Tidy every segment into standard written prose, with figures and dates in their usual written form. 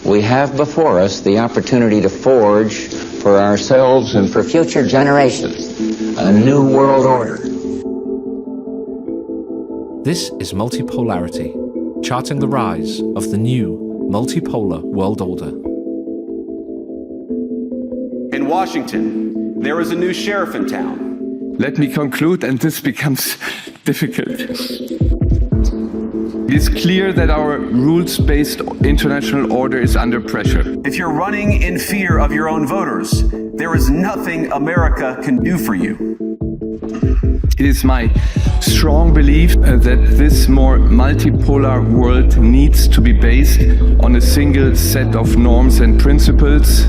We have before us the opportunity to forge for ourselves and for future generations a new world order. This is Multipolarity, charting the rise of the new multipolar world order. In Washington, there is a new sheriff in town. Let me conclude, and this becomes difficult. It is clear that our rules-based international order is under pressure. If you're running in fear of your own voters, there is nothing America can do for you. It is my strong belief that this more multipolar world needs to be based on a single set of norms and principles,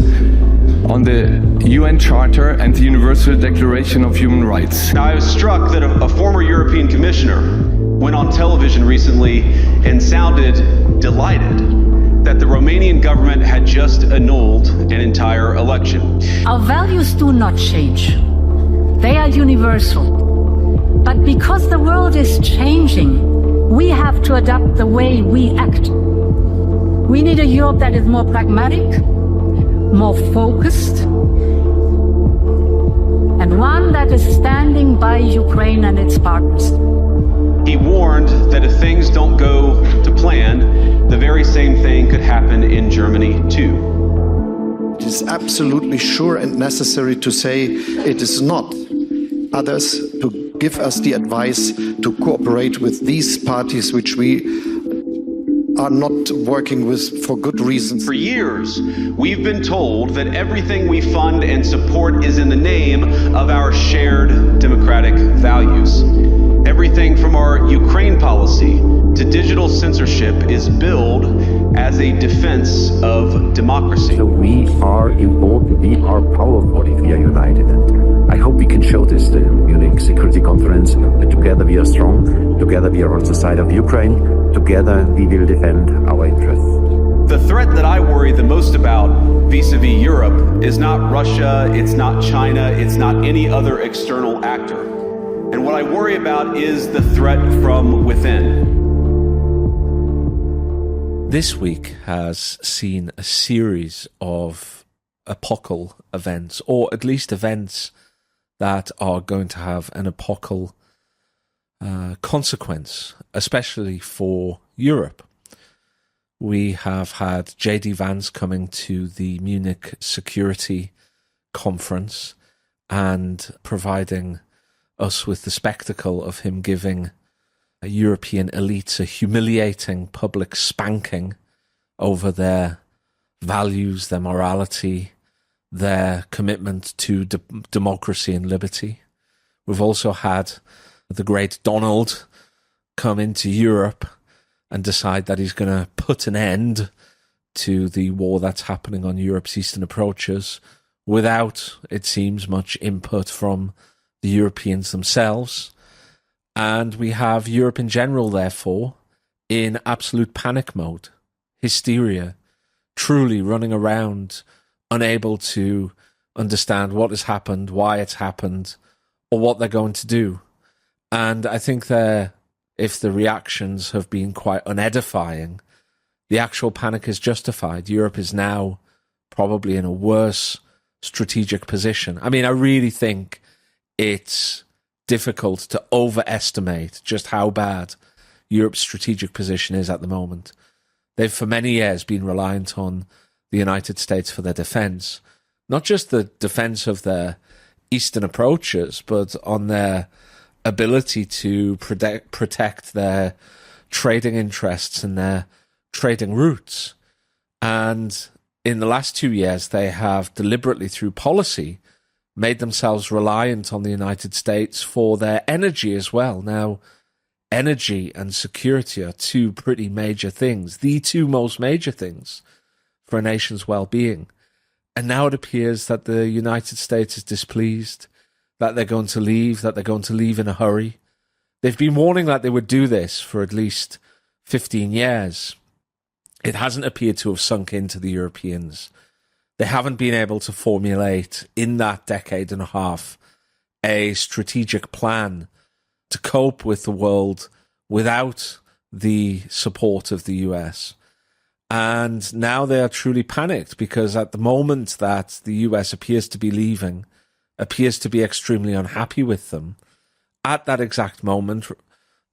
on the UN Charter and the Universal Declaration of Human Rights. Now, I was struck that a former European commissioner went on television recently and sounded delighted that the Romanian government had just annulled an entire election. Our values do not change. They are universal. But because the world is changing, we have to adapt the way we act. We need a Europe that is more pragmatic, more focused, and one that is standing by Ukraine and its partners. He warned that if things don't go to plan, the very same thing could happen in Germany too. It is absolutely sure and necessary to say it is not others to give us the advice to cooperate with these parties which we are not working with for good reasons. For years, we've been told that everything we fund and support is in the name of our shared democratic values. Everything from our Ukraine policy to digital censorship is billed as a defense of democracy. So we are important, we are powerful if we are united. And I hope we can show this to the Munich Security Conference, that together we are strong, together we are on the side of Ukraine, together we will defend our interests. The threat that I worry the most about vis-a-vis Europe is not Russia, it's not China, it's not any other external actor. And what I worry about is the threat from within. This week has seen a series of epochal events, or at least events that are going to have an epochal consequence, especially for Europe. We have had J.D. Vance coming to the Munich Security Conference and providing us with the spectacle of him giving European elites a humiliating public spanking over their values, their morality, their commitment to democracy and liberty. We've also had the great Donald come into Europe and decide that he's going to put an end to the war that's happening on Europe's eastern approaches without, it seems, much input from the Europeans themselves. And we have Europe in general, therefore, in absolute panic mode, hysteria, truly running around, unable to understand what has happened, why it's happened, or what they're going to do. And I think that if the reactions have been quite unedifying, the actual panic is justified. Europe is now probably in a worse strategic position. I mean, I really think it's difficult to overestimate just how bad Europe's strategic position is at the moment. They've for many years been reliant on the United States for their defense, not just the defense of their eastern approaches, but on their ability to protect their trading interests and their trading routes. And in the last 2 years, they have deliberately, through policy, made themselves reliant on the United States for their energy as well. Now, energy and security are two pretty major things, the two most major things for a nation's well-being. And now it appears that the United States is displeased, that they're going to leave in a hurry. They've been warning that they would do this for at least 15 years. It hasn't appeared to have sunk into the Europeans. They haven't been able to formulate in that decade and a half a strategic plan to cope with the world without the support of the US. And now they are truly panicked because at the moment that the US appears to be leaving, appears to be extremely unhappy with them, at that exact moment,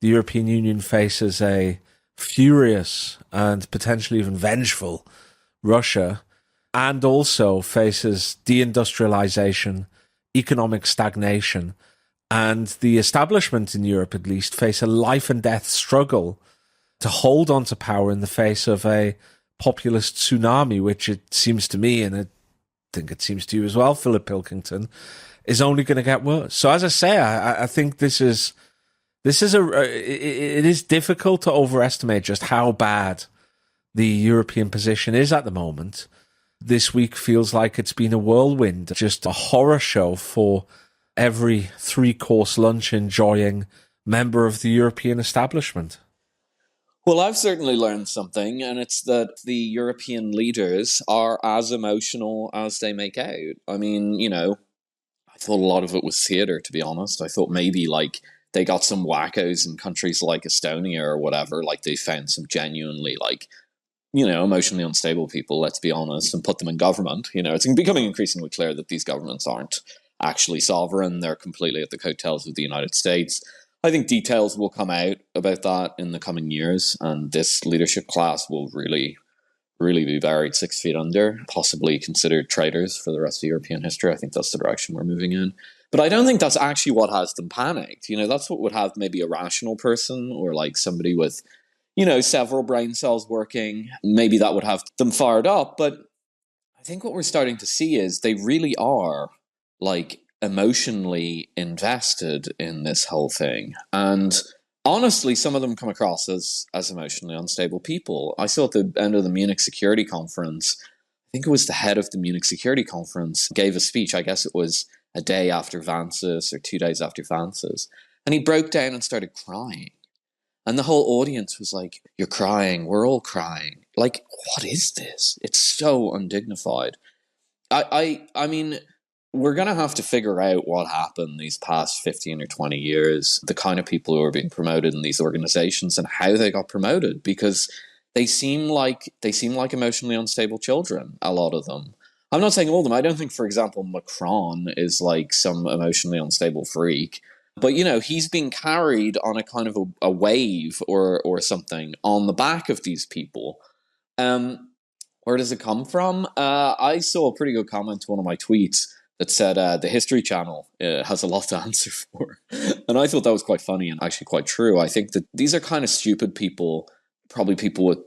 the European Union faces a furious and potentially even vengeful Russia, and also faces deindustrialization, economic stagnation, and the establishment in Europe, at least, face a life and death struggle to hold on to power in the face of a populist tsunami, which it seems to me, and I think it seems to you as well, Philip Pilkington, is only going to get worse. So as I say, I think it is difficult to overestimate just how bad the European position is at the moment. This week feels like it's been a whirlwind, just a horror show for every three-course lunch enjoying member of the European establishment. Well, I've certainly learned something, and it's that the European leaders are as emotional as they make out. I mean, I thought a lot of it was theatre, to be honest. I thought maybe, they got some wackos in countries like Estonia or whatever, they found some genuinely, emotionally unstable people, let's be honest, and put them in government. It's becoming increasingly clear that these governments aren't actually sovereign. They're completely at the coattails of the United States. I think details will come out about that in the coming years, and this leadership class will really, really be buried 6 feet under, possibly considered traitors for the rest of European history. I think that's the direction we're moving in. But I don't think that's actually what has them panicked. That's what would have maybe a rational person or somebody with, several brain cells working. Maybe that would have them fired up. But I think what we're starting to see is they really are emotionally invested in this whole thing. And honestly, some of them come across as emotionally unstable people. I saw at the end of the Munich Security Conference, I think it was the head of the Munich Security Conference, gave a speech. I guess it was a day after Vance's or 2 days after Vance's. And he broke down and started crying. And the whole audience was like, "You're crying. We're all crying." What is this? It's so undignified. I mean, we're going to have to figure out what happened these past 15 or 20 years, the kind of people who are being promoted in these organizations and how they got promoted, because they seem like emotionally unstable children, a lot of them. I'm not saying all of them. I don't think, for example, Macron is some emotionally unstable freak. But, he's being carried on a kind of a wave or something on the back of these people. Where does it come from? I saw a pretty good comment to one of my tweets that said the History Channel has a lot to answer for. And I thought that was quite funny and actually quite true. I think that these are kind of stupid people, probably people with,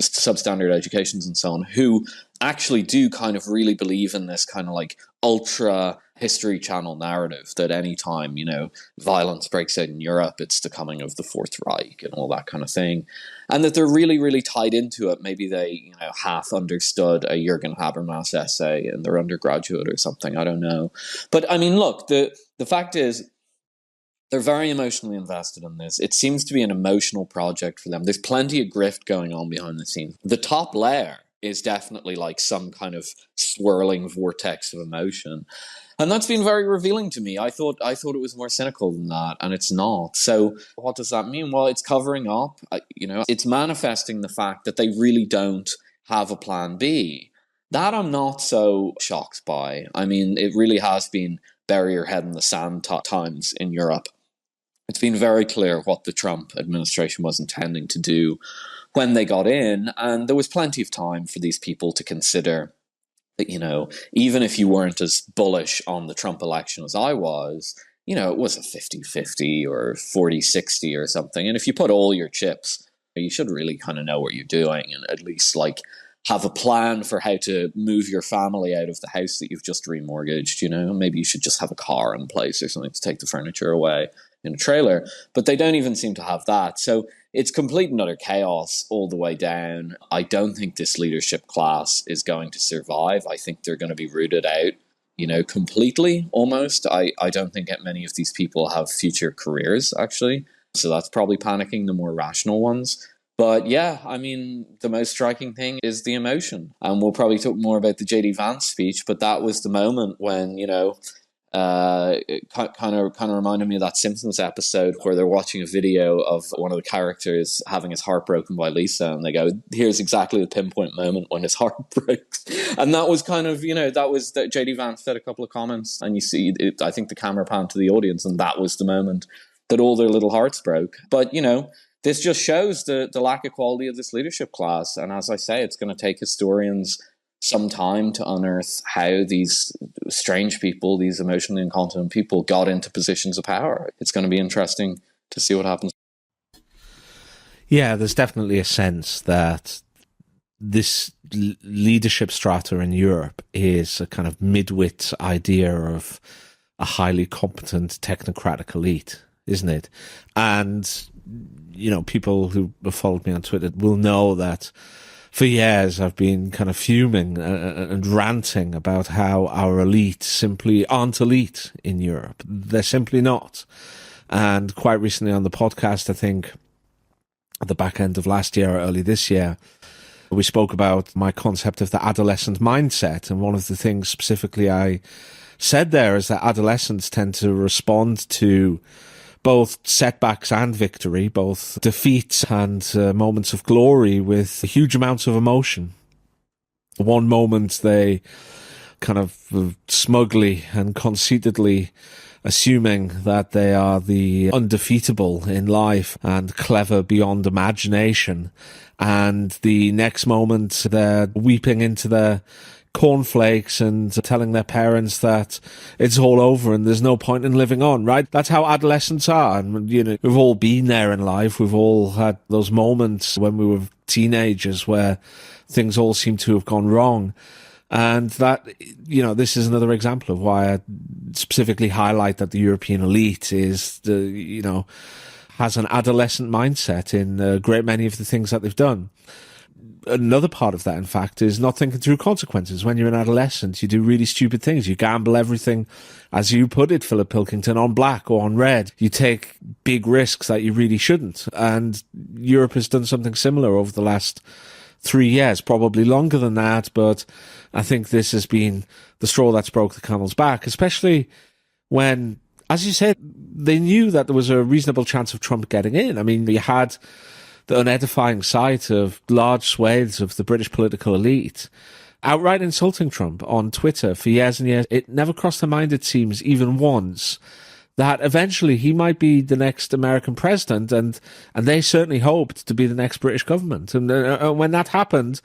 substandard educations and so on, who actually do kind of really believe in this kind of ultra History Channel narrative that anytime, violence breaks out in Europe, it's the coming of the Fourth Reich and all that kind of thing. And that they're really, really tied into it. Maybe they, half understood a Jürgen Habermas essay in their undergraduate or something. I don't know. But I mean, look, the fact is, they're very emotionally invested in this. It seems to be an emotional project for them. There's plenty of grift going on behind the scenes. The top layer is definitely some kind of swirling vortex of emotion. And that's been very revealing to me. I thought it was more cynical than that, and it's not. So what does that mean? Well, it's covering up. It's manifesting the fact that they really don't have a plan B. That I'm not so shocked by. I mean, it really has been bury your head in the sand times in Europe. It's been very clear what the Trump administration was intending to do when they got in, and there was plenty of time for these people to consider that, even if you weren't as bullish on the Trump election as I was, it was a 50-50 or 40-60 or something. And if you put all your chips, you should really kind of know what you're doing and at least have a plan for how to move your family out of the house that you've just remortgaged. Maybe you should just have a car in place or something to take the furniture away in a trailer. But they don't even seem to have that. So it's complete and utter chaos all the way down. I don't think this leadership class is going to survive. I think they're going to be rooted out, completely almost. I don't think that many of these people have future careers, actually. So that's probably panicking the more rational ones. But yeah, I mean, the most striking thing is the emotion. And we'll probably talk more about the J.D. Vance speech, but that was the moment when, kind of reminded me of that Simpsons episode where they're watching a video of one of the characters having his heart broken by Lisa, and they go, here's exactly the pinpoint moment when his heart breaks. And that was kind of, that was that JD Vance said a couple of comments, and you see it, I think the camera panned to the audience, and that was the moment that all their little hearts broke. But this just shows the lack of quality of this leadership class. And as I say, it's going to take historians some time to unearth how these strange people, these emotionally incontinent people, got into positions of power. It's going to be interesting to see what happens. Yeah, there's definitely a sense that this leadership strata in Europe is a kind of midwit idea of a highly competent technocratic elite, isn't it? And, people who have followed me on Twitter will know that for years, I've been kind of fuming and ranting about how our elite simply aren't elite in Europe. They're simply not. And quite recently on the podcast, I think at the back end of last year or early this year, we spoke about my concept of the adolescent mindset. And one of the things specifically I said there is that adolescents tend to respond to both setbacks and victory, both defeats and moments of glory with huge amounts of emotion. One moment they kind of smugly and conceitedly assuming that they are the undefeatable in life and clever beyond imagination. And the next moment they're weeping into their cornflakes and telling their parents that it's all over and there's no point in living on, right? That's how adolescents are. And, we've all been there in life. We've all had those moments when we were teenagers where things all seem to have gone wrong. And that, this is another example of why I specifically highlight that the European elite is, has an adolescent mindset in a great many of the things that they've done. Another part of that, in fact, is not thinking through consequences. When you're an adolescent, you do really stupid things. You gamble everything, as you put it, Philip Pilkington, on black or on red. You take big risks that you really shouldn't. And Europe has done something similar over the last 3 years, probably longer than that. But I think this has been the straw that's broke the camel's back, especially when, as you said, they knew that there was a reasonable chance of Trump getting in. I mean, you had the unedifying sight of large swathes of the British political elite outright insulting Trump on Twitter for years and years. It never crossed their mind, it seems, even once, that eventually he might be the next American president, and they certainly hoped to be the next British government. And when that happened,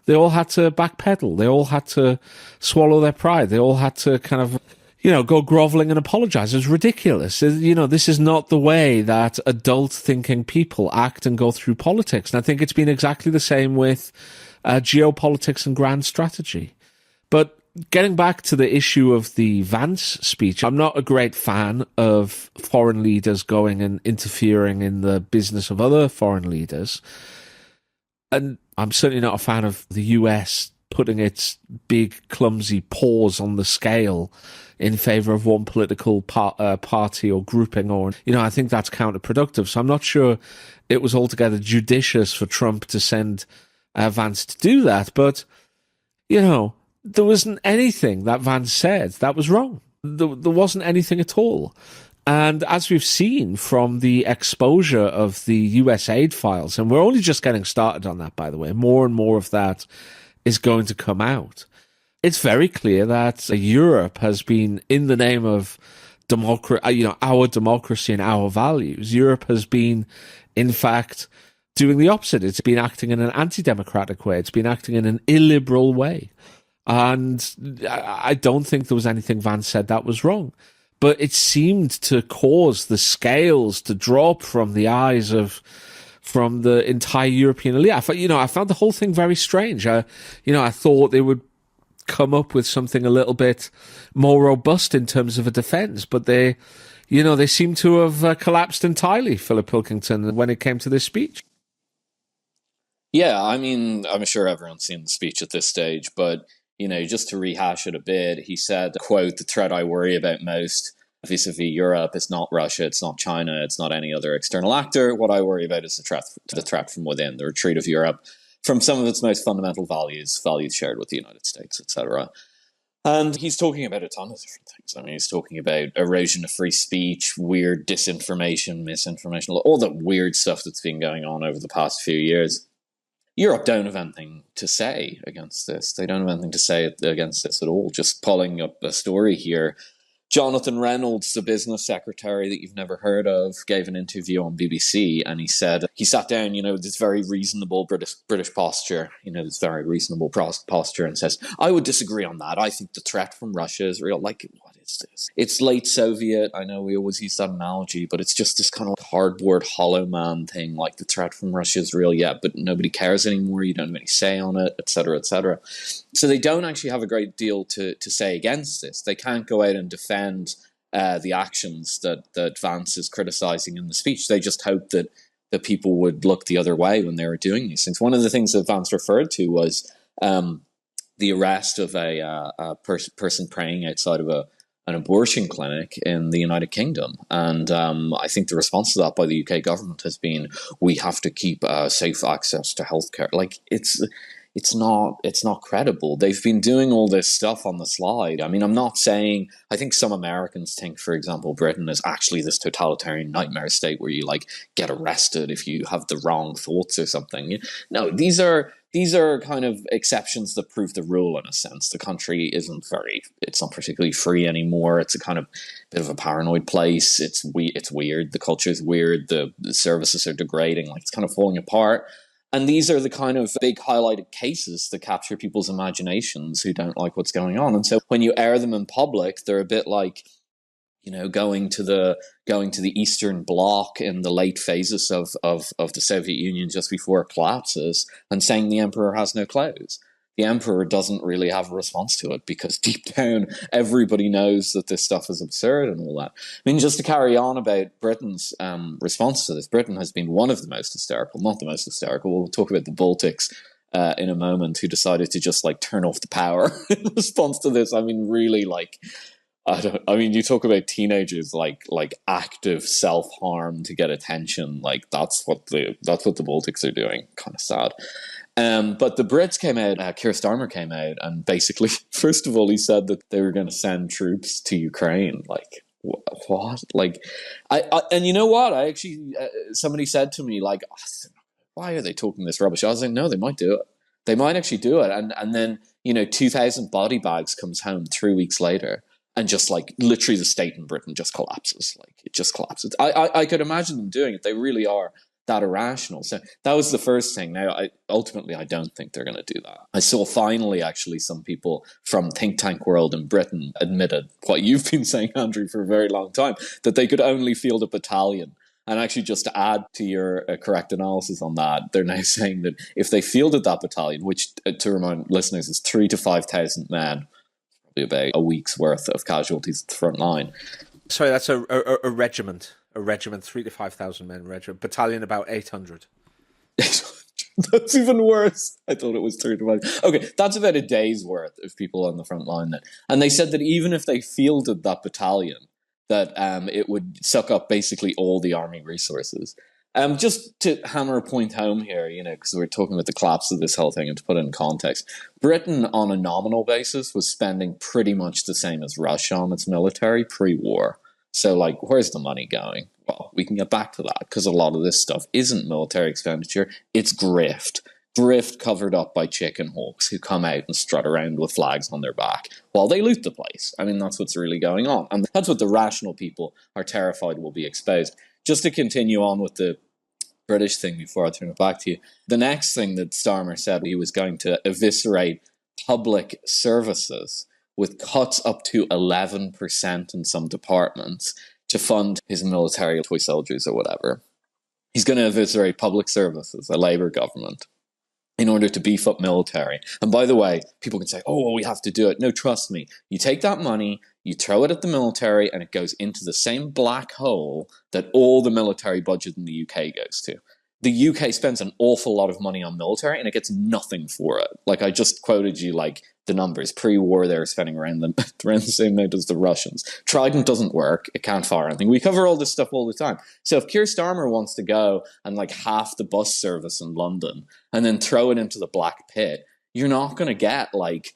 they all had to backpedal. They all had to swallow their pride. They all had to kind of go groveling and apologize. It's ridiculous. This is not the way that adult thinking people act and go through politics. And I think it's been exactly the same with geopolitics and grand strategy. But getting back to the issue of the Vance speech, I'm not a great fan of foreign leaders going and interfering in the business of other foreign leaders. And I'm certainly not a fan of the US putting its big, clumsy paws on the scale in favor of one political party or grouping, or, I think that's counterproductive. So I'm not sure it was altogether judicious for Trump to send Vance to do that. But, there wasn't anything that Vance said that was wrong. There wasn't anything at all. And as we've seen from the exposure of the US aid files, and we're only just getting started on that, by the way, more and more of that is going to come out. It's very clear that Europe has been, in the name of our democracy and our values, Europe has been, in fact, doing the opposite. It's been acting in an anti-democratic way. It's been acting in an illiberal way. And I don't think there was anything Vance said that was wrong. But it seemed to cause the scales to drop from the eyes from the entire European elite. I found the whole thing very strange. I thought they would come up with something a little bit more robust in terms of a defense, but they seem to have collapsed entirely, Philip Pilkington, when it came to this speech. Yeah, I mean, I'm sure everyone's seen the speech at this stage, but, just to rehash it a bit, he said, quote, "The threat I worry about most vis-a-vis Europe is not Russia, it's not China, it's not any other external actor. What I worry about is the threat from within, the retreat of Europe from some of its most fundamental values shared with the United States, etc." And he's talking about a ton of different things. I mean, he's talking about erosion of free speech, weird disinformation, misinformation, all the weird stuff that's been going on over the past few years. Europe don't have anything to say against this. They don't have anything to say against this at all. Just pulling up a story here. Jonathan Reynolds, the business secretary that you've never heard of, gave an interview on BBC, and he said, he sat down, this very reasonable British posture, this very reasonable posture, and says, I would disagree on that. I think the threat from Russia is real. Like, what is this? It's late Soviet. I know we always use that analogy, but it's just this kind of cardboard hollow man thing, like the threat from Russia is real, yeah, but nobody cares anymore. You don't have any say on it, etc., etc. So they don't actually have a great deal to say against this. They can't go out and defend the actions that Vance is criticizing in the speech. They just hope that people would look the other way when they were doing these things. One of the things that Vance referred to was the arrest of a person praying outside of an abortion clinic in the United Kingdom. And I think the response to that by the UK government has been, we have to keep safe access to healthcare. Like, it's not credible. They've been doing all this stuff on the slide. I mean, I'm not saying, I think some Americans think, for example, Britain is actually this totalitarian nightmare state where you like get arrested if you have the wrong thoughts or something. No, these are kind of exceptions that prove the rule in a sense. The country it's not particularly free anymore. It's a kind of bit of a paranoid place. It's weird. The culture is weird. The services are degrading. Like, it's kind of falling apart. And these are the kind of big highlighted cases that capture people's imaginations who don't like what's going on. And so when you air them in public, they're a bit like, going to the Eastern Bloc in the late phases of the Soviet Union just before it collapses and saying the emperor has no clothes. The emperor doesn't really have a response to it because deep down, everybody knows that this stuff is absurd and all that. I mean, just to carry on about Britain's response to this, Britain has been one of the most hysterical, not the most hysterical. We'll talk about the Baltics in a moment, who decided to just like turn off the power in response to this. I mean, really, like, you talk about teenagers like active self-harm to get attention. Like, that's what the Baltics are doing. Kind of sad. But the Brits came out, Keir Starmer came out, and basically, first of all, he said that they were going to send troops to Ukraine. Like, what? Like, and you know what? I actually, somebody said to me, like, why are they talking this rubbish? I was like, no, they might do it. They might actually do it. And then, 2,000 body bags comes home 3 weeks later. And just like literally the state in Britain just collapses. Like, it just collapses. I could imagine them doing it. They really are that irrational. So that was the first thing. Now, ultimately, I don't think they're going to do that. I saw finally, actually, some people from think tank world in Britain admitted what you've been saying, Andrew, for a very long time, that they could only field a battalion. And actually, just to add to your correct analysis on that, they're now saying that if they fielded that battalion, which, to remind listeners, is 3,000 to 5,000 men, probably about a week's worth of casualties at the front line. Sorry, that's a regiment. A regiment, 3,000 to 5,000 men regiment. Battalion, about 800. That's even worse. I thought it was 3 to 5. Okay, that's about a day's worth of people on the front line then. And they said that even if they fielded that battalion, that it would suck up basically all the army resources. Just to hammer a point home here, because we're talking about the collapse of this whole thing, and to put it in context, Britain on a nominal basis was spending pretty much the same as Russia on its military pre-war. So, like, where's the money going? Well, we can get back to that, because a lot of this stuff isn't military expenditure, it's grift. Grift covered up by chicken hawks who come out and strut around with flags on their back while they loot the place. I mean, that's what's really going on. And that's what the rational people are terrified will be exposed. Just to continue on with the British thing before I turn it back to you, the next thing that Starmer said, he was going to eviscerate public services with cuts up to 11% in some departments to fund his military toy soldiers or whatever. He's going to eviscerate public services, a Labour government, in order to beef up military. And by the way, people can say, oh, well, we have to do it. No, trust me. You take that money, you throw it at the military, and it goes into the same black hole that all the military budget in the UK goes to. The UK spends an awful lot of money on military, and it gets nothing for it. Like, I just quoted you, like, the numbers. Pre-war, they were spending around the same amount as the Russians. Trident doesn't work. It can't fire anything. We cover all this stuff all the time. So if Keir Starmer wants to go and, like, half the bus service in London and then throw it into the black pit, you're not going to get, like,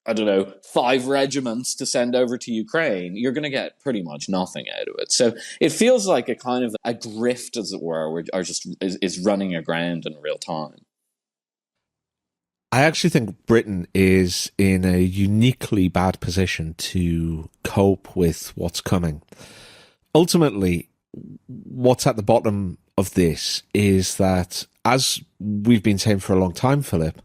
I don't know, 5 regiments to send over to Ukraine, you're going to get pretty much nothing out of it. So it feels like a kind of a grift, as it were, which is running aground in real time. I actually think Britain is in a uniquely bad position to cope with what's coming. Ultimately, what's at the bottom of this is that, as we've been saying for a long time, Philip,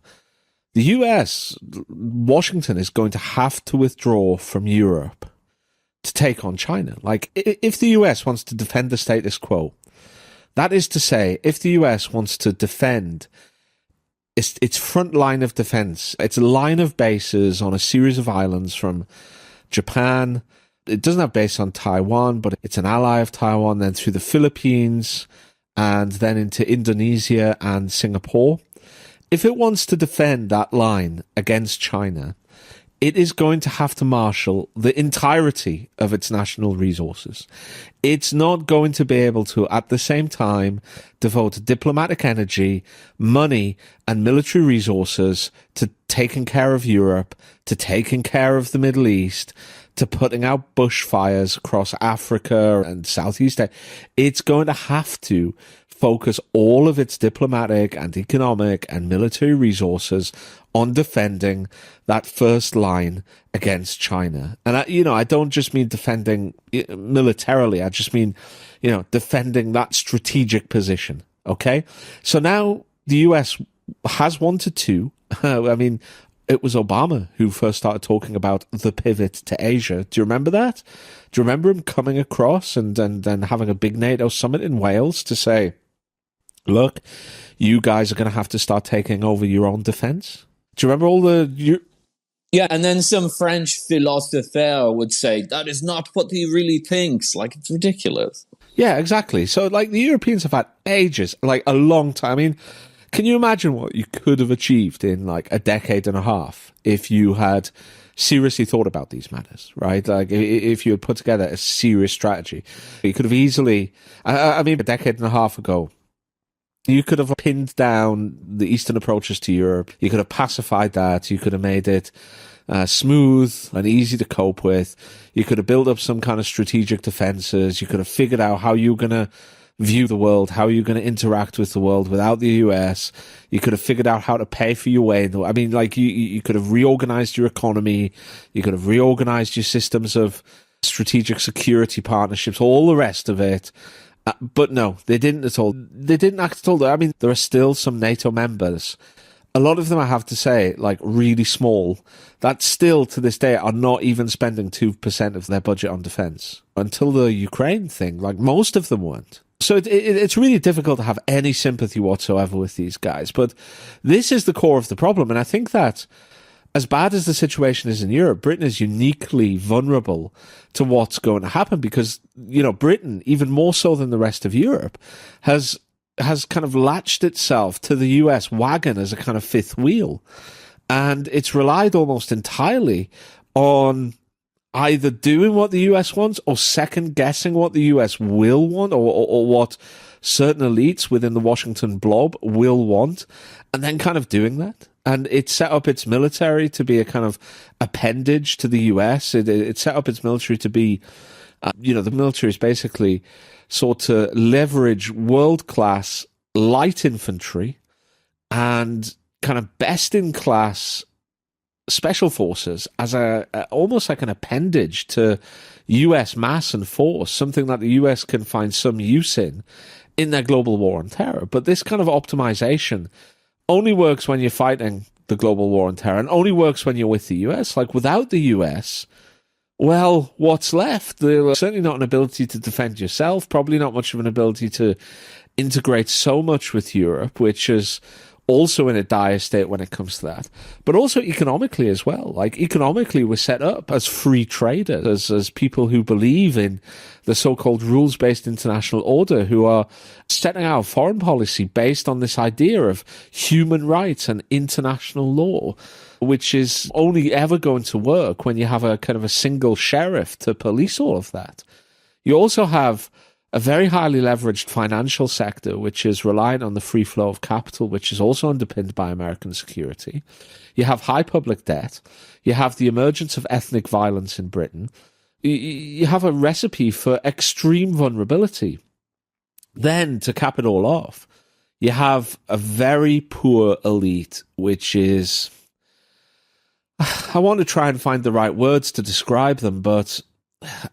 the US, Washington, is going to have to withdraw from Europe to take on China. Like, if the US wants to defend the status quo, that is to say, if the US wants to defend its front line of defense, its line of bases on a series of islands from Japan. It doesn't have base on Taiwan, but it's an ally of Taiwan, then through the Philippines, and then into Indonesia and Singapore. If it wants to defend that line against China, it is going to have to marshal the entirety of its national resources. It's not going to be able to, at the same time, devote diplomatic energy, money, and military resources to taking care of Europe, to taking care of the Middle East, to putting out bushfires across Africa and Southeast Asia. It's going to have to focus all of its diplomatic and economic and military resources on defending that first line against China. And I don't just mean defending militarily. I just mean, defending that strategic position. Okay. So now the US has wanted to, it was Obama who first started talking about the pivot to Asia. Do you remember that? Do you remember him coming across and then having a big NATO summit in Wales to say, look, you guys are going to have to start taking over your own defense? Do you remember all the... Yeah, and then some French philosopher would say, that is not what he really thinks. Like, it's ridiculous. Yeah, exactly. So, like, the Europeans have had ages, like a long time. I mean, can you imagine what you could have achieved in, like, a decade and a half if you had seriously thought about these matters, right? Like, if you had put together a serious strategy, you could have easily... a decade and a half ago, you could have pinned down the Eastern approaches to Europe. You could have pacified that. You could have made it smooth and easy to cope with. You could have built up some kind of strategic defenses. You could have figured out how you're going to view the world, how you're going to interact with the world without the US. You could have figured out how to pay for your way. I mean, like, you could have reorganized your economy. You could have reorganized your systems of strategic security partnerships, all the rest of it. But no, they didn't at all. They didn't act at all. I mean, there are still some NATO members. A lot of them, I have to say, like, really small, that still to this day are not even spending 2% of their budget on defense. Until the Ukraine thing, like, most of them weren't. So it's really difficult to have any sympathy whatsoever with these guys. But this is the core of the problem. And I think that, as bad as the situation is in Europe, Britain is uniquely vulnerable to what's going to happen because, Britain, even more so than the rest of Europe, has kind of latched itself to the US wagon as a kind of fifth wheel. And it's relied almost entirely on either doing what the US wants or second guessing what the US will want or what certain elites within the Washington blob will want, and then kind of doing that. And it set up its military to be a kind of appendage to the US. It set up its military to be, the military is basically sought to leverage world-class light infantry and kind of best-in-class special forces as almost like an appendage to US mass and force, something that the US can find some use in their global war on terror. But this kind of optimization only works when you're fighting the global war on terror and only works when you're with the US. Like, without the US, well, what's left? There's certainly not an ability to defend yourself, probably not much of an ability to integrate so much with Europe, which is also in a dire state when it comes to that, but also economically as well. Like, economically, we're set up as free traders, as people who believe in the so-called rules-based international order, who are setting out foreign policy based on this idea of human rights and international law, which is only ever going to work when you have a kind of a single sheriff to police all of that. You also have a very highly leveraged financial sector, which is reliant on the free flow of capital, which is also underpinned by American security. You have high public debt. You have the emergence of ethnic violence in Britain. You have a recipe for extreme vulnerability. Then, to cap it all off, you have a very poor elite, which is... I want to try and find the right words to describe them, but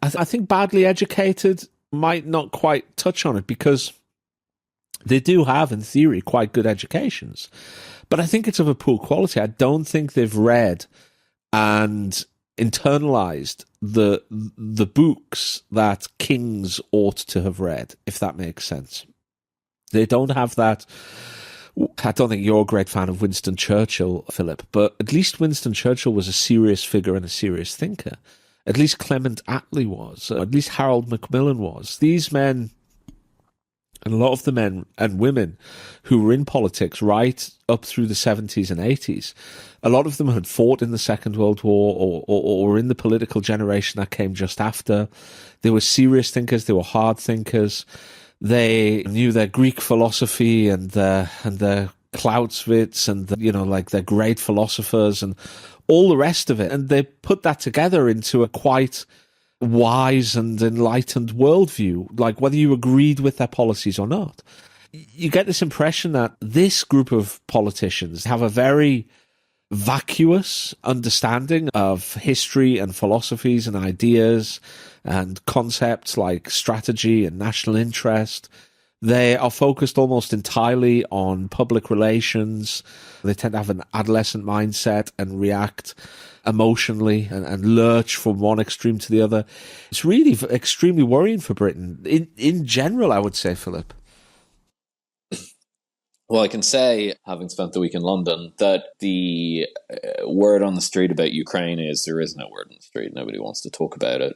I think badly educated might not quite touch on it, because they do have, in theory, quite good educations. But I think it's of a poor quality. I don't think they've read and internalized the books that kings ought to have read, if that makes sense. They don't have that. I don't think you're a great fan of Winston Churchill, Philip, but at least Winston Churchill was a serious figure and a serious thinker. At least Clement Attlee was. At least Harold Macmillan was. These men, and a lot of the men and women who were in politics right up through the 70s and 80s, a lot of them had fought in the Second World War or were in the political generation that came just after. They were serious thinkers. They were hard thinkers. They knew their Greek philosophy and their Clausewitz and their great philosophers and all the rest of it. And they put that together into a quite wise and enlightened worldview, like whether you agreed with their policies or not. You get this impression that this group of politicians have a very vacuous understanding of history and philosophies and ideas and concepts like strategy and national interest. They are focused almost entirely on public relations. They tend to have an adolescent mindset and react emotionally and lurch from one extreme to the other. It's really extremely worrying for Britain. In general, I would say, Philip. Well, I can say, having spent the week in London, that the word on the street about Ukraine is there is no word on the street. Nobody wants to talk about it.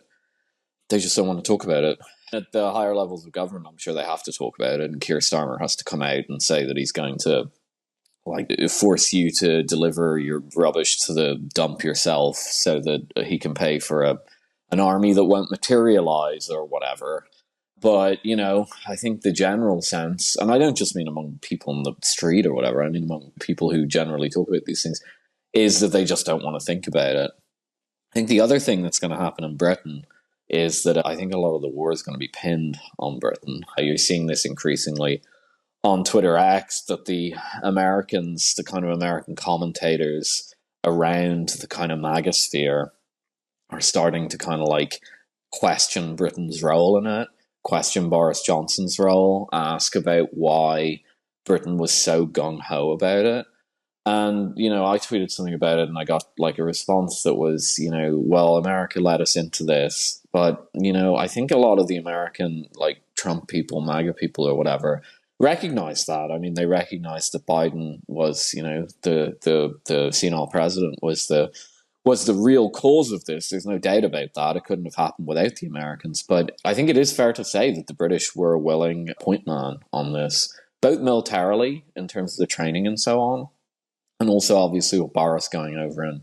They just don't want to talk about it. At the higher levels of government, I'm sure they have to talk about it. And Keir Starmer has to come out and say that he's going to force you to deliver your rubbish to the dump yourself so that he can pay for an army that won't materialize or whatever. But, I think the general sense, and I don't just mean among people in the street or whatever, I mean among people who generally talk about these things, is that they just don't want to think about it. I think the other thing that's going to happen in Britain is that I think a lot of the war is going to be pinned on Britain. You're seeing this increasingly on Twitter X, that the Americans, the kind of American commentators around the kind of MAGA sphere are starting to kind of question Britain's role in it, question Boris Johnson's role, ask about why Britain was so gung-ho about it. And, I tweeted something about it and I got a response that was, well, America led us into this. But, I think a lot of the American, Trump people, MAGA people or whatever, recognize that. I mean, they recognize that Biden was, the senile president was the real cause of this. There's no doubt about that. It couldn't have happened without the Americans. But I think it is fair to say that the British were a willing point man on this, both militarily in terms of the training and so on, and also obviously with Boris going over and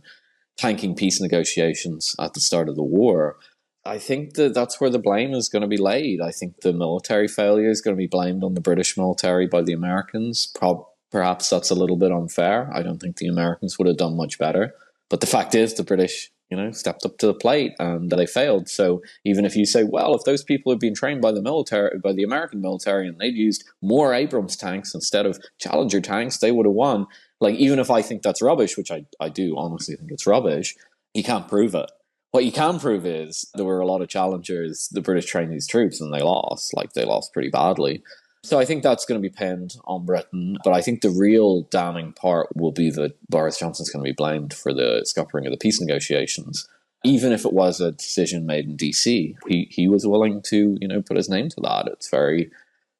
tanking peace negotiations at the start of the war. I think that's where the blame is going to be laid. I think the military failure is going to be blamed on the British military by the Americans. Perhaps that's a little bit unfair. I don't think the Americans would have done much better. But the fact is the British, stepped up to the plate and they failed. So even if you say, well, if those people had been trained by the military, by the American military, and they'd used more Abrams tanks instead of Challenger tanks, they would have won. Even if I think that's rubbish, which I do honestly think it's rubbish, you can't prove it. What you can prove is there were a lot of Challengers, the British trained these troops and they lost. They lost pretty badly. So I think that's going to be pinned on Britain. But I think the real damning part will be that Boris Johnson's going to be blamed for the scuppering of the peace negotiations. Even if it was a decision made in DC, he was willing to, put his name to that. It's a very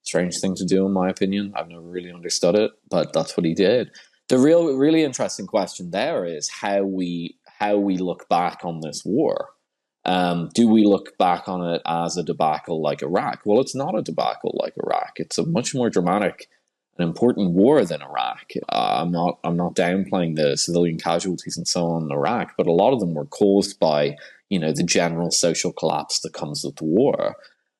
strange thing to do, in my opinion. I've never really understood it, but that's what he did. The really interesting question there is how we look back on this war. Do we look back on it as a debacle like Iraq? Well, it's not a debacle like Iraq. It's a much more dramatic and important war than Iraq. I'm not downplaying the civilian casualties and so on in Iraq, but a lot of them were caused by, the general social collapse that comes with the war.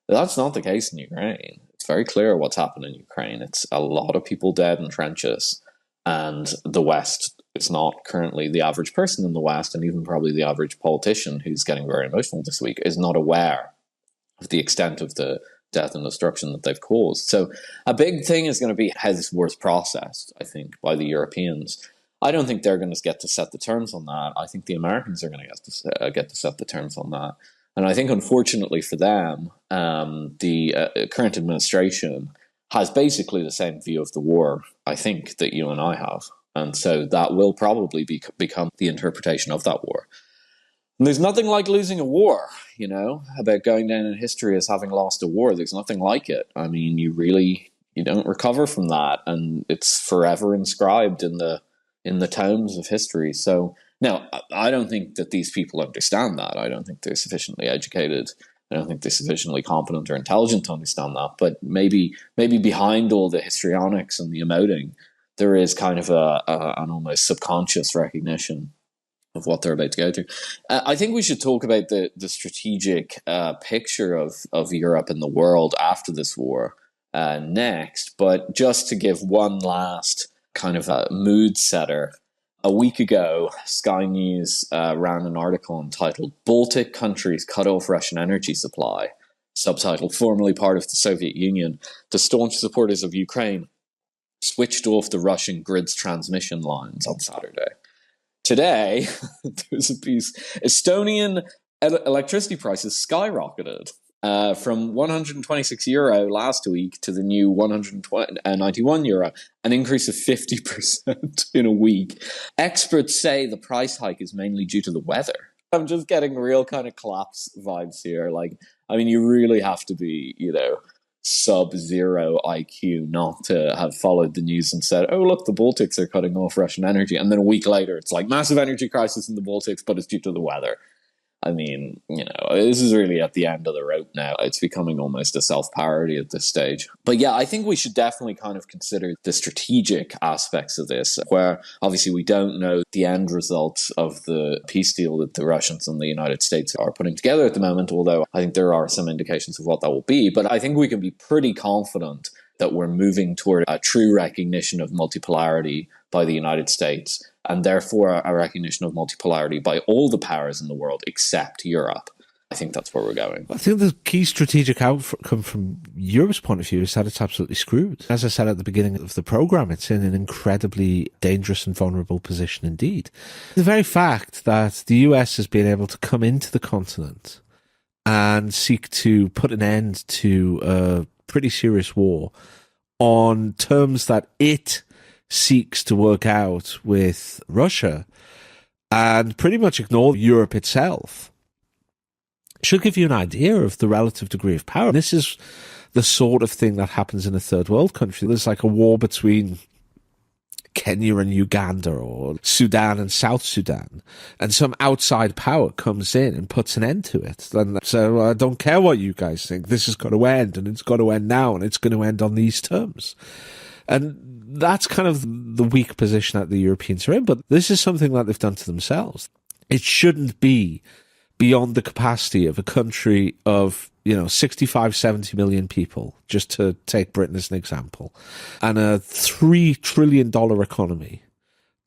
That's not the case in Ukraine. It's very clear what's happened in Ukraine. It's a lot of people dead in trenches, and the West is not currently, the average person in the West, and even probably the average politician who's getting very emotional this week, is not aware of the extent of the death and destruction that they've caused. So a big thing is going to be how this war is processed, I think, by the Europeans. I don't think they're going to get to set the terms on that. I think the Americans are going to get to set the terms on that. And I think, unfortunately for them, the current administration has basically the same view of the war, I think, that you and I have. And so that will probably become the interpretation of that war. And there's nothing like losing a war, you know, about going down in history as having lost a war. There's nothing like it. I mean, you don't recover from that, and it's forever inscribed in the tomes of history. So now, I don't think that these people understand that. I don't think they're sufficiently educated. I don't think they're sufficiently competent or intelligent to understand that. But maybe behind all the histrionics and the emoting, there is kind of an almost subconscious recognition of what they're about to go through. I think we should talk about the strategic picture of Europe and the world after this war next. But just to give one last kind of a mood setter, a week ago, Sky News ran an article entitled "Baltic Countries Cut Off Russian Energy Supply," subtitled "Formerly Part of the Soviet Union, the staunch supporters of Ukraine switched off the Russian grid's transmission lines on Saturday." Today, there's a piece, Estonian electricity prices skyrocketed from €126 last week to the new €191, an increase of 50% in a week. Experts say the price hike is mainly due to the weather. I'm just getting real kind of collapse vibes here. Like, I mean, you really have to be, you know, sub-zero IQ not to have followed the news and said, oh, look, the Baltics are cutting off Russian energy. And then a week later, it's like massive energy crisis in the Baltics, but it's due to the weather. I mean, you know, this is really at the end of the rope now. It's becoming almost a self-parody at this stage. But yeah, I think we should definitely kind of consider the strategic aspects of this, where obviously we don't know the end results of the peace deal that the Russians and the United States are putting together at the moment, although I think there are some indications of what that will be. But I think we can be pretty confident that we're moving toward a true recognition of multipolarity by the United States, and therefore a recognition of multipolarity by all the powers in the world except Europe. I think that's where we're going. I think the key strategic outcome from Europe's point of view is that it's absolutely screwed. As I said at the beginning of the programme, it's in an incredibly dangerous and vulnerable position indeed. The very fact that the US has been able to come into the continent and seek to put an end to a pretty serious war on terms that it seeks to work out with Russia and pretty much ignore Europe itself should give you an idea of the relative degree of power. This is the sort of thing that happens in a third world country. There's like a war between Kenya and Uganda or Sudan and South Sudan, and some outside power comes in and puts an end to it. And so I don't care what you guys think. This has got to end, and it's got to end now, and it's going to end on these terms. And that's kind of the weak position that the Europeans are in, but this is something that they've done to themselves. It shouldn't be beyond the capacity of a country of, 65, 70 million people, just to take Britain as an example, and a $3 trillion economy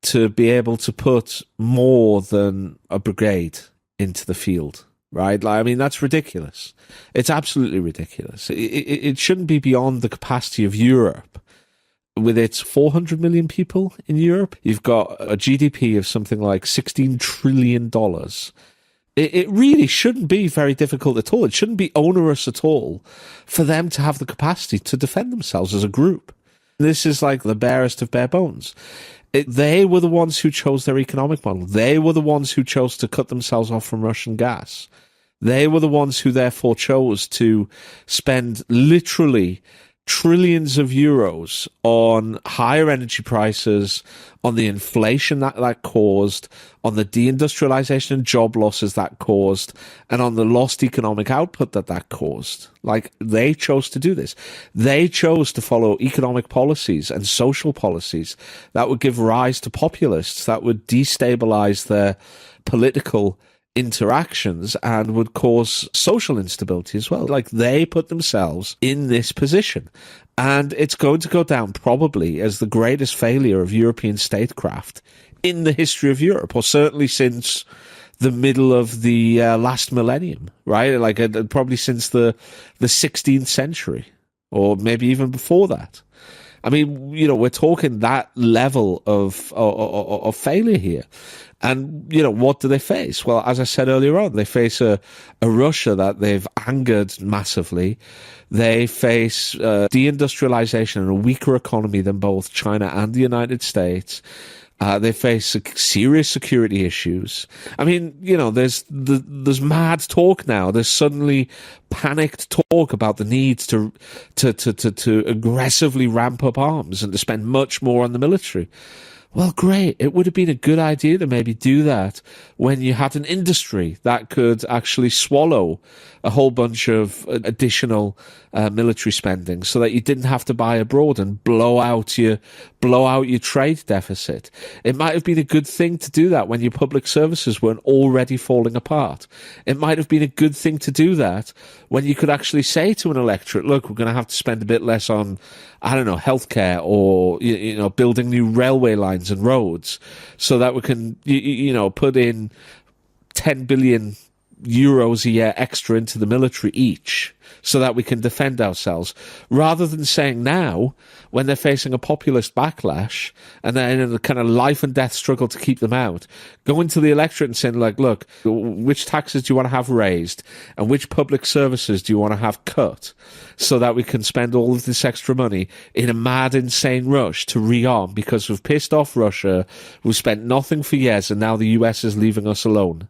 to be able to put more than a brigade into the field, right? I mean, that's ridiculous. It's absolutely ridiculous. It shouldn't be beyond the capacity of Europe. With its 400 million people in Europe, you've got a GDP of something like $16 trillion. It really shouldn't be very difficult at all. It shouldn't be onerous at all for them to have the capacity to defend themselves as a group. This is like the barest of bare bones. They were the ones who chose their economic model. They were the ones who chose to cut themselves off from Russian gas. They were the ones who therefore chose to spend literally trillions of euros on higher energy prices, on the inflation that caused, on the deindustrialization and job losses that caused, and on the lost economic output that caused. Like, they chose to do this. They chose to follow economic policies and social policies that would give rise to populists, that would destabilize their political interactions and would cause social instability as well. Like, they put themselves in this position. And it's going to go down probably as the greatest failure of European statecraft in the history of Europe, or certainly since the middle of the last millennium, right? Like, probably since the 16th century, or maybe even before that. I mean, you know, we're talking that level of failure here. And, you know, what do they face? Well, as I said earlier on, they face a Russia that they've angered massively. They face deindustrialization and a weaker economy than both China and the United States. They face serious security issues. I mean, you know, there's mad talk now. There's suddenly panicked talk about the need to aggressively ramp up arms and to spend much more on the military. Well, great. It would have been a good idea to maybe do that when you had an industry that could actually swallow a whole bunch of additional military spending, so that you didn't have to buy abroad and blow out your trade deficit. It might have been a good thing to do that when your public services weren't already falling apart. It might have been a good thing to do that when you could actually say to an electorate, look, we're going to have to spend a bit less on, I don't know, healthcare, or, you know, building new railway lines and roads, so that we can, you know, put in 10 billion euros a year extra into the military each, so that we can defend ourselves, rather than saying now, when they're facing a populist backlash and they're in a kind of life and death struggle to keep them out, going to the electorate and saying, like, look, which taxes do you want to have raised and which public services do you want to have cut, so that we can spend all of this extra money in a mad, insane rush to rearm because we've pissed off Russia, we've spent nothing for years, and now the US is leaving us alone.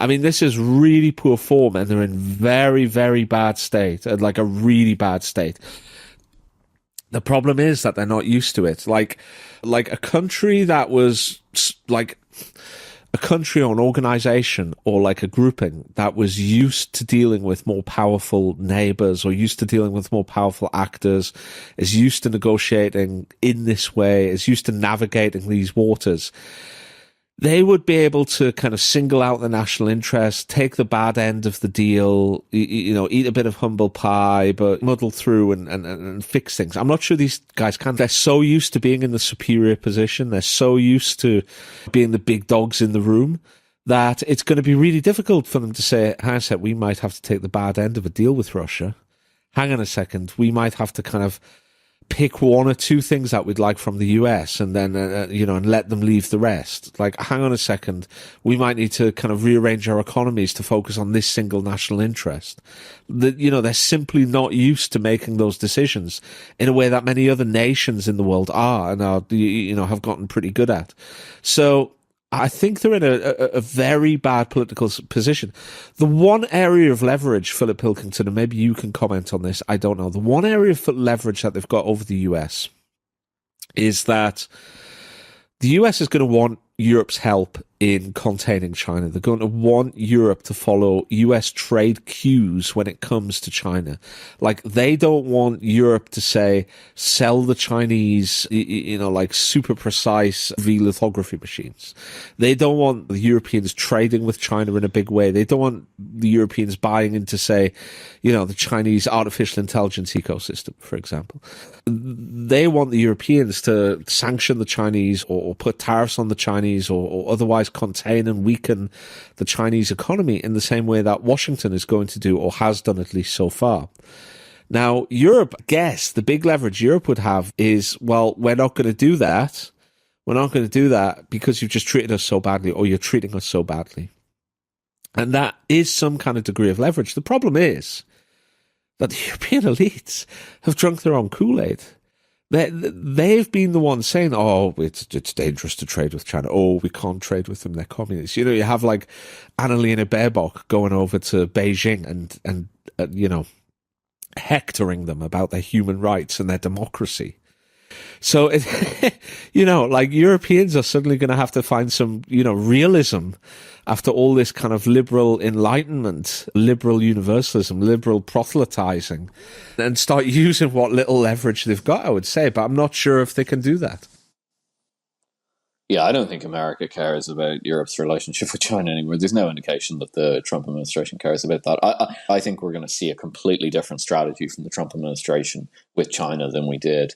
I mean, this is really poor form, and they're in very, very bad state, like a really bad state. The problem is that they're not used to it. Like a country that was like a country or an organization or like a grouping that was used to dealing with more powerful neighbors or used to dealing with more powerful actors, is used to negotiating in this way, is used to navigating these waters. They would be able to kind of single out the national interest, take the bad end of the deal, you know, eat a bit of humble pie, but muddle through and fix things. I'm not sure these guys can. They're so used to being in the superior position. They're so used to being the big dogs in the room that it's going to be really difficult for them to say, hang on a sec, we might have to take the bad end of a deal with Russia. Hang on a second, we might have to kind of pick one or two things that we'd like from the US and then, you know, and let them leave the rest. Like, hang on a second, we might need to kind of rearrange our economies to focus on this single national interest. You know, they're simply not used to making those decisions in a way that many other nations in the world are and are, you know, have gotten pretty good at. So I think they're in a very bad political position. The one area of leverage, Philip Pilkington, and maybe you can comment on this, I don't know. The one area of leverage that they've got over the US is that the US is going to want Europe's help in containing China. They're going to want Europe to follow US trade cues when it comes to China. Like, they don't want Europe to say, sell the Chinese, you know, like super precise V-lithography machines. They don't want the Europeans trading with China in a big way. They don't want the Europeans buying into, say, you know, the Chinese artificial intelligence ecosystem, for example. They want the Europeans to sanction the Chinese or put tariffs on the Chinese or otherwise contain and weaken the Chinese economy in the same way that Washington is going to do, or has done at least so far. Now, Europe, I guess, the big leverage Europe would have is, well, we're not going to do that. We're not going to do that because you've just treated us so badly, or you're treating us so badly. And that is some kind of degree of leverage. The problem is that the European elites have drunk their own Kool-Aid. They've been the ones saying, oh, it's dangerous to trade with China. Oh, we can't trade with them. They're communists. You know, you have like Annalena Baerbock going over to Beijing and you know, hectoring them about their human rights and their democracy. So, you know, like, Europeans are suddenly going to have to find some, you know, realism after all this kind of liberal enlightenment, liberal universalism, liberal proselytizing, and start using what little leverage they've got, I would say. But I'm not sure if they can do that. Yeah, I don't think America cares about Europe's relationship with China anymore. There's no indication that the Trump administration cares about that. I think we're going to see a completely different strategy from the Trump administration with China than we did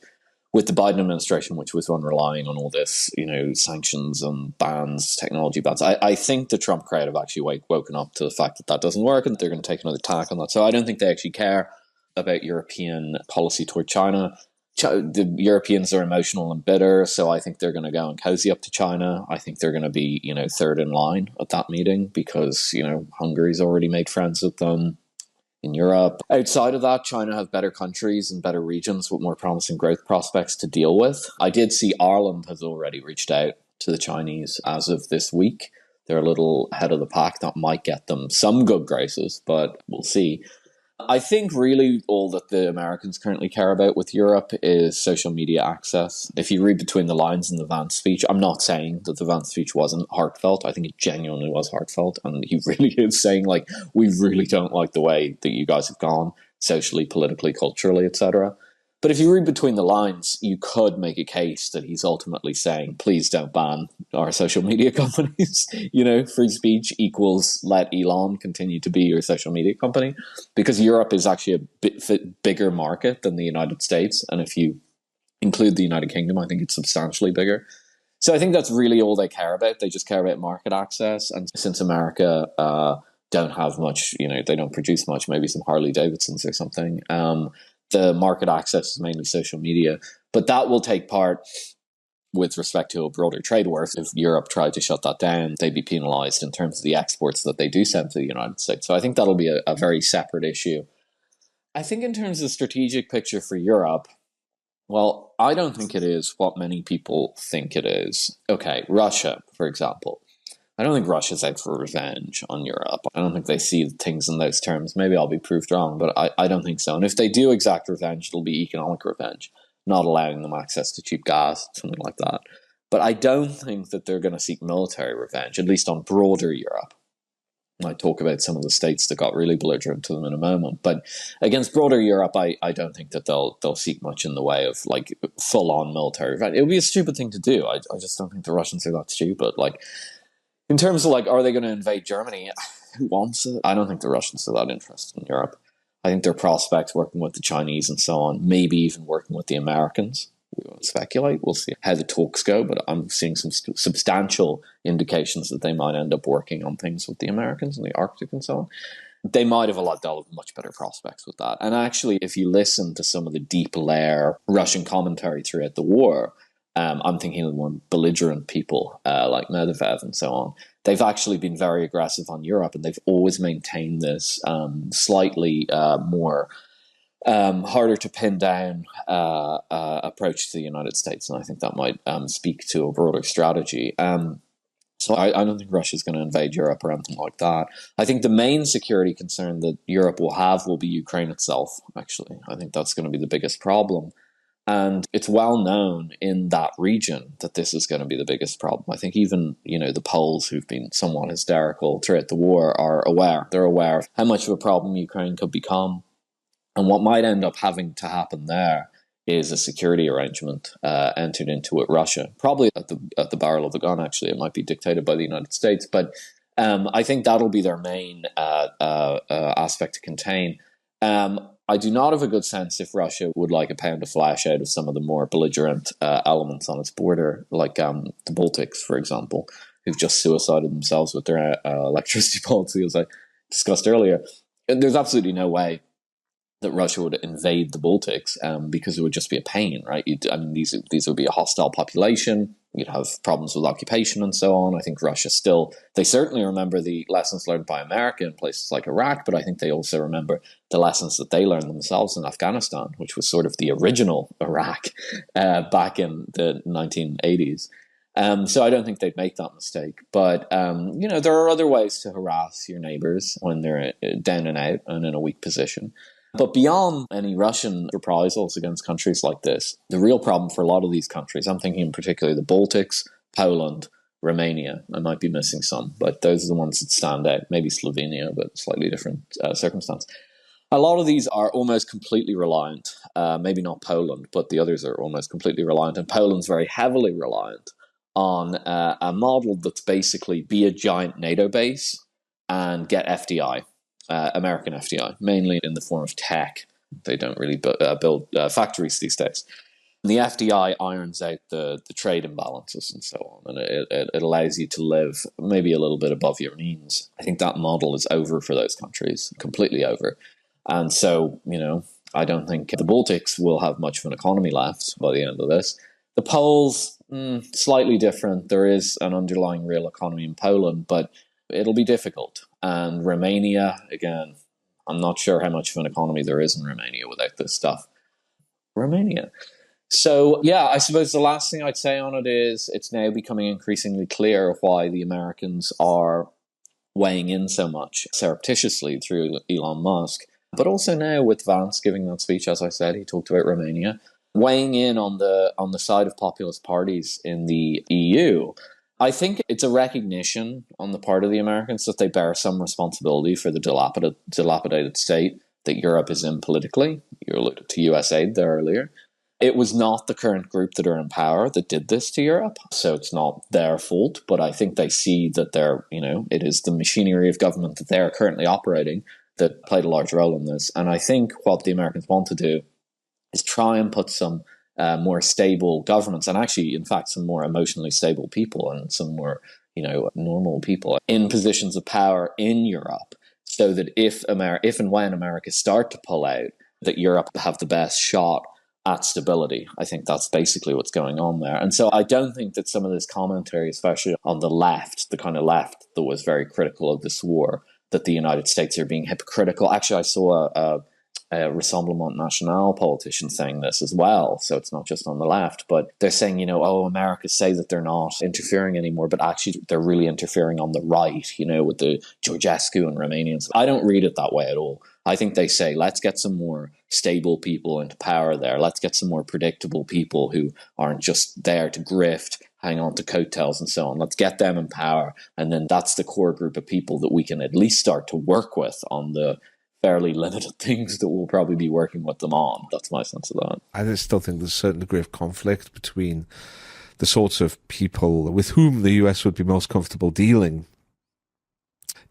with the Biden administration, which was one relying on all this, sanctions and bans, technology bans. I think the Trump crowd have actually woken up to the fact that doesn't work, and they're going to take another tack on that. So I don't think they actually care about European policy toward China. The Europeans are emotional and bitter, so I think they're going to go and cozy up to China. I think they're going to be, third in line at that meeting because, Hungary's already made friends with them in Europe. Outside of that, China have better countries and better regions with more promising growth prospects to deal with. I did see Ireland has already reached out to the Chinese as of this week. They're a little ahead of the pack. That might get them some good graces, but we'll see. I think really all that the Americans currently care about with Europe is social media access. If you read between the lines in the Vance speech, I'm not saying that the Vance speech wasn't heartfelt. I think it genuinely was heartfelt. And he really is saying, we really don't like the way that you guys have gone socially, politically, culturally, etc. But if you read between the lines, you could make a case that he's ultimately saying, please don't ban our social media companies. Free speech equals let Elon continue to be your social media company, because Europe is actually a bit bigger market than the United States. And if you include the United Kingdom, I think it's substantially bigger. So I think that's really all they care about. They just care about market access. And since America don't have much, they don't produce much, maybe some Harley Davidsons or something, the market access is mainly social media, but that will take part with respect to a broader trade war. If Europe tried to shut that down, they'd be penalized in terms of the exports that they do send to the United States. So I think that'll be a very separate issue. I think in terms of the strategic picture for Europe, well, I don't think it is what many people think it is. Okay, Russia, for example. I don't think Russia's out for revenge on Europe. I don't think they see things in those terms. Maybe I'll be proved wrong, but I don't think so. And if they do exact revenge, it'll be economic revenge, not allowing them access to cheap gas, something like that. But I don't think that they're going to seek military revenge, at least on broader Europe. I talk about some of the states that got really belligerent to them in a moment. But against broader Europe, I don't think that they'll seek much in the way of full-on military revenge. It would be a stupid thing to do. I just don't think the Russians are that stupid. In terms of are they going to invade Germany? Who wants it? I don't think the Russians are that interested in Europe. I think their prospects working with the Chinese and so on, maybe even working with the Americans. We won't speculate. We'll see how the talks go, but I'm seeing some substantial indications that they might end up working on things with the Americans in the Arctic and so on. They might have much better prospects with that. And actually, if you listen to some of the deep layer Russian commentary throughout the war, I'm thinking of the more belligerent people like Medvedev and so on. They've actually been very aggressive on Europe, and they've always maintained this slightly more harder to pin down approach to the United States. And I think that might speak to a broader strategy. So I don't think Russia's going to invade Europe or anything like that. I think the main security concern that Europe will be Ukraine itself, actually. I think that's going to be the biggest problem. And it's well known in that region that this is going to be the biggest problem. I think even, the Poles who've been somewhat hysterical throughout the war are aware. They're aware of how much of a problem Ukraine could become. And what might end up having to happen there is a security arrangement entered into with Russia. Probably at the barrel of the gun, actually. It might be dictated by the United States. But I think that'll be their main aspect to contain. I do not have a good sense if Russia would like a pound of flesh out of some of the more belligerent elements on its border, like the Baltics, for example, who've just suicided themselves with their electricity policy, as I discussed earlier. There's absolutely no way that Russia would invade the Baltics because it would just be a pain, right? These would be a hostile population. You'd have problems with occupation and so on. I think Russia they certainly remember the lessons learned by America in places like Iraq, but I think they also remember the lessons that they learned themselves in Afghanistan, which was sort of the original Iraq back in the 1980s. So I don't think they'd make that mistake. But, there are other ways to harass your neighbors when they're down and out and in a weak position. But beyond any Russian reprisals against countries like this, the real problem for a lot of these countries, I'm thinking in particular the Baltics, Poland, Romania, I might be missing some, but those are the ones that stand out. Maybe Slovenia, but slightly different circumstance. A lot of these are almost completely reliant, maybe not Poland, but the others are almost completely reliant. And Poland's very heavily reliant on a model that's basically be a giant NATO base and get FDI, American FDI, mainly in the form of tech. They don't really build factories these days. And the FDI irons out the trade imbalances and so on, and it allows you to live maybe a little bit above your means. I think that model is over for those countries, completely over. And so, I don't think the Baltics will have much of an economy left by the end of this. The Poles, slightly different. There is an underlying real economy in Poland, but it'll be difficult. And Romania, again, I'm not sure how much of an economy there is in Romania without this stuff. Romania. So, yeah, I suppose the last thing I'd say on it is it's now becoming increasingly clear why the Americans are weighing in so much surreptitiously through Elon Musk. But also now with Vance giving that speech, as I said, he talked about Romania, weighing in on the side of populist parties in the EU. I think it's a recognition on the part of the Americans that they bear some responsibility for the dilapidated state that Europe is in politically. You alluded to US aid there earlier. It was not the current group that are in power that did this to Europe, so it's not their fault, but I think they see that it is the machinery of government that they're currently operating that played a large role in this. And I think what the Americans want to do is try and put some more stable governments, and actually, in fact, some more emotionally stable people and some more, normal people in positions of power in Europe, so that if and when America start to pull out, that Europe have the best shot at stability. I think that's basically what's going on there. And so I don't think that some of this commentary, especially on the left, the kind of left that was very critical of this war, that the United States are being hypocritical. Actually, I saw a Rassemblement National politician saying this as well. So it's not just on the left, but they're saying, America say that they're not interfering anymore, but actually they're really interfering on the right, with the Georgescu and Romanians. I don't read it that way at all. I think they say, let's get some more stable people into power there. Let's get some more predictable people who aren't just there to grift, hang on to coattails and so on. Let's get them in power. And then that's the core group of people that we can at least start to work with on the fairly limited things that we'll probably be working with them on. That's my sense of that. I still think there's a certain degree of conflict between the sorts of people with whom the US would be most comfortable dealing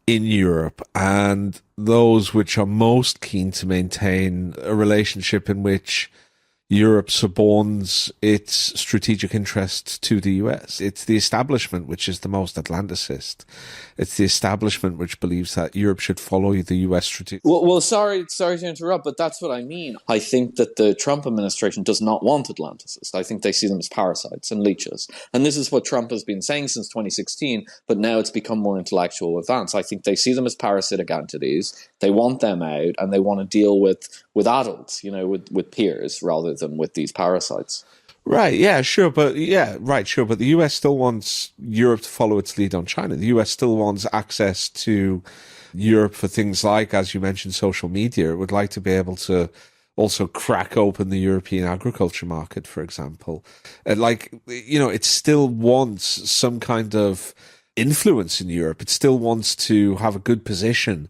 in Europe and those which are most keen to maintain a relationship in which Europe suborns its strategic interests to the US. It's the establishment which is the most Atlanticist. It's the establishment which believes that Europe should follow the US strategic. Well, sorry to interrupt, but that's what I mean. I think that the Trump administration does not want Atlanticists. I think they see them as parasites and leeches. And this is what Trump has been saying since 2016, but now it's become more intellectual with Vance. I think they see them as parasitic entities. They want them out, and they want to deal with adults, with peers rather than with these parasites. Right, yeah, sure, but the US still wants Europe to follow its lead on China. The US still wants access to Europe for things like, as you mentioned, social media. It would like to be able to also crack open the European agriculture market, for example. It still wants some kind of influence in Europe. It still wants to have a good position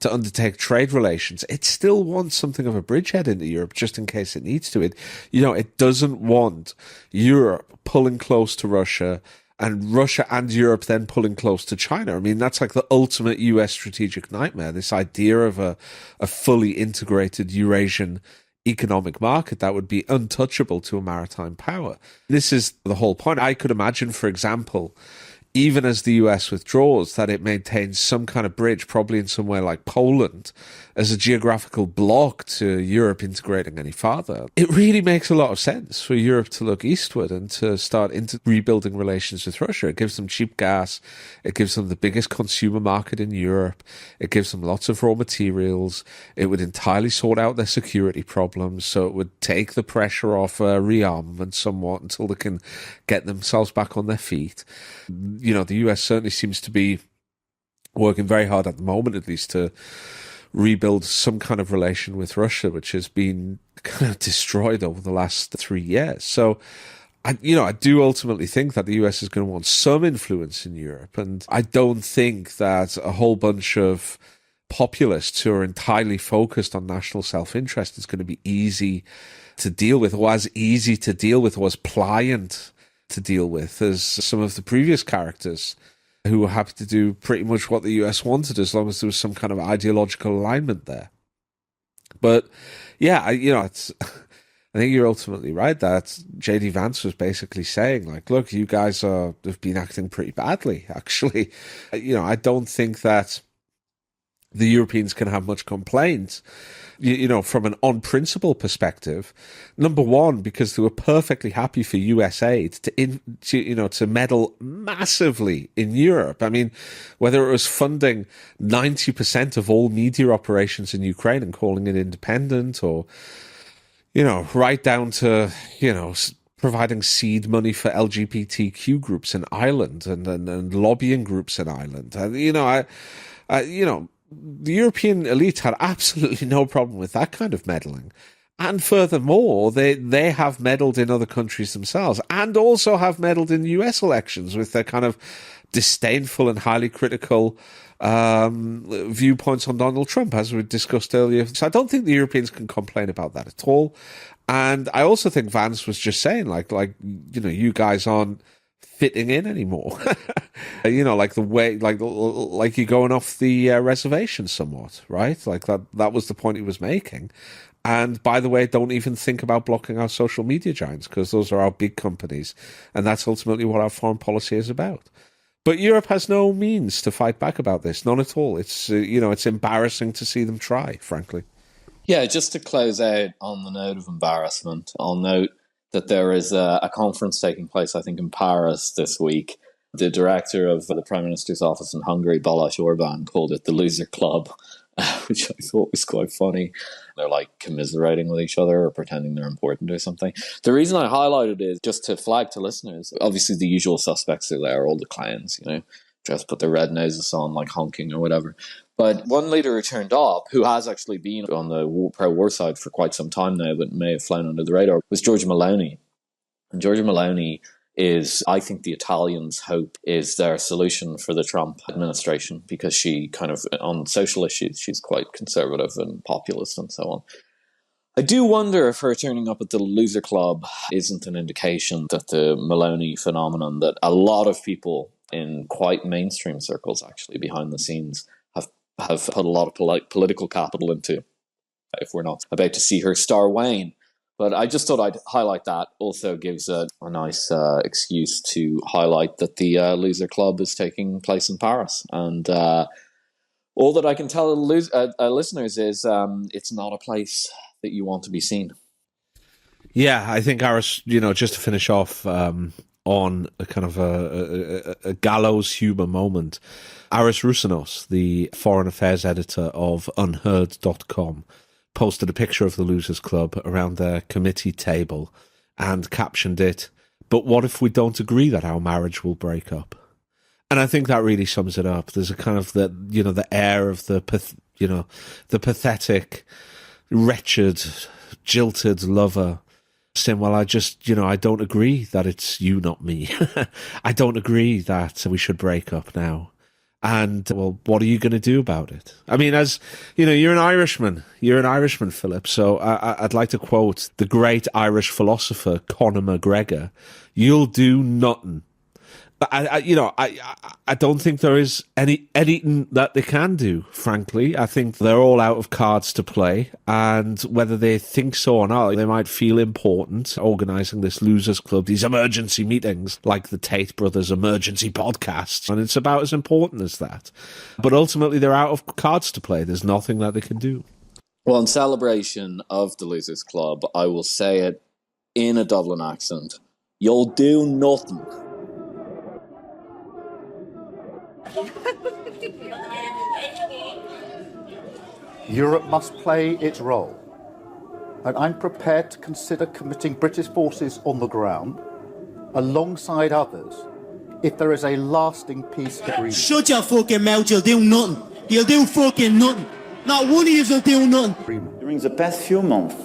to undertake trade relations. It still wants something of a bridgehead into Europe just in case it needs to. It doesn't want Europe pulling close to Russia and Russia and Europe then pulling close to China. I mean, that's like the ultimate US strategic nightmare, this idea of a fully integrated Eurasian economic market that would be untouchable to a maritime power. This is the whole point. I could imagine, for example, even as the US withdraws, that it maintains some kind of bridge, probably in somewhere like Poland, as a geographical block to Europe integrating any farther. It really makes a lot of sense for Europe to look eastward and to start rebuilding relations with Russia. It gives them cheap gas. It gives them the biggest consumer market in Europe. It gives them lots of raw materials. It would entirely sort out their security problems. So it would take the pressure off rearmament somewhat until they can get themselves back on their feet. The US certainly seems to be working very hard at the moment, at least, to rebuild some kind of relation with Russia, which has been kind of destroyed over the last 3 years. So, I do ultimately think that the US is going to want some influence in Europe. And I don't think that a whole bunch of populists who are entirely focused on national self-interest is going to be easy to deal with, or as easy to deal with, or as pliant to deal with as some of the previous characters who were happy to do pretty much what the US wanted as long as there was some kind of ideological alignment there. But yeah, it's I think you're ultimately right that JD Vance was basically saying, like, look, you guys have been acting pretty badly, actually. I don't think that the Europeans can have much complaint, from an on-principle perspective. Number one, because they were perfectly happy for US aid to meddle massively in Europe. I mean, whether it was funding 90% of all media operations in Ukraine and calling it independent, or right down to, providing seed money for LGBTQ groups in Ireland and lobbying groups in Ireland. The European elite had absolutely no problem with that kind of meddling. And furthermore, they have meddled in other countries themselves and also have meddled in US elections with their kind of disdainful and highly critical viewpoints on Donald Trump, as we discussed earlier. So I don't think the Europeans can complain about that at all. And I also think Vance was just saying, you guys aren't fitting in anymore. Like the way, like you're going off the reservation somewhat, right? Like that was the point he was making. And by the way, don't even think about blocking our social media giants, because those are our big companies. And that's ultimately what our foreign policy is about. But Europe has no means to fight back about this, none at all. It's it's embarrassing to see them try, frankly. Yeah, just to close out on the note of embarrassment, I'll note that there is a conference taking place, I think, in Paris this week. The director of the Prime Minister's office in Hungary, Balázs Orbán, called it the Loser Club, which I thought was quite funny. They're like commiserating with each other or pretending they're important or something. The reason I highlighted it is just to flag to listeners, obviously the usual suspects are there, all the clowns, just put their red noses on, like honking or whatever. But one leader who turned up, who has actually been on the pro-war side for quite some time now, but may have flown under the radar, was Giorgia Meloni. And Giorgia Meloni is, I think, the Italians' hope is their solution for the Trump administration, because she kind of, on social issues, she's quite conservative and populist and so on. I do wonder if her turning up at the Loser Club isn't an indication that the Meloni phenomenon that a lot of people in quite mainstream circles, actually, behind the scenes, have put a lot of political capital into, if we're not about to see her star wane. But I just thought I'd highlight that. Also gives a nice excuse to highlight that the Loser Club is taking place in Paris. And all that I can tell listeners is it's not a place that you want to be seen. Yeah, I think Aris, just to finish off on a kind of a gallows humour moment, Aris Roussenos, the foreign affairs editor of unheard.com, posted a picture of the Losers Club around their committee table and captioned it, "But what if we don't agree that our marriage will break up?" And I think that really sums it up. There's a kind of the air of the pathetic, wretched, jilted lover saying, well, I don't agree that it's you, not me. I don't agree that we should break up now. And, well, what are you going to do about it? I mean, as, you're an Irishman. You're an Irishman, Philip. So I'd like to quote the great Irish philosopher Conor McGregor. You'll do nothing. I don't think there is anything that they can do, frankly. I think they're all out of cards to play, and whether they think so or not, they might feel important organising this Losers Club, these emergency meetings, like the Tate Brothers emergency podcasts, and it's about as important as that. But ultimately, they're out of cards to play. There's nothing that they can do. Well, in celebration of the Losers Club, I will say it in a Dublin accent. You'll do nothing. Europe must play its role, and I'm prepared to consider committing British forces on the ground alongside others if there is a lasting peace agreement. Shut your fucking mouth, you'll do nothing. You'll do fucking nothing. Not one of you will do nothing. During the past few months,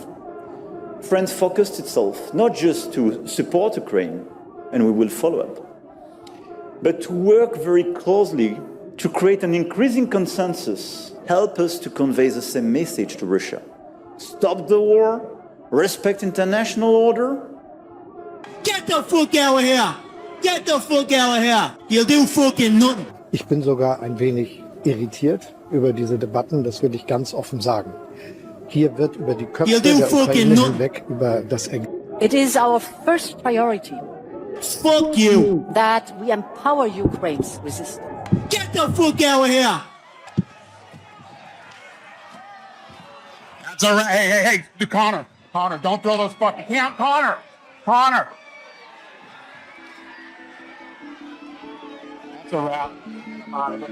France focused itself not just to support Ukraine, and we will follow up, but to work very closely to create an increasing consensus, help us to convey the same message to Russia. Stop the war, respect international order. Get the fuck out of here! Get the fuck out of here! You'll do fucking nothing! Ich bin sogar ein wenig irritiert über diese Debatten, das will ich ganz offen sagen. Hier wird über die Köpfe der Ukraine hinweg über das Ergebnis. It is our first priority. Fuck you! That we empower Ukraine's resistance. Get the fuck out of here! That's all right. Hey, Connor, don't throw those fucking hands. Connor. That's a wrap. I'm out of it.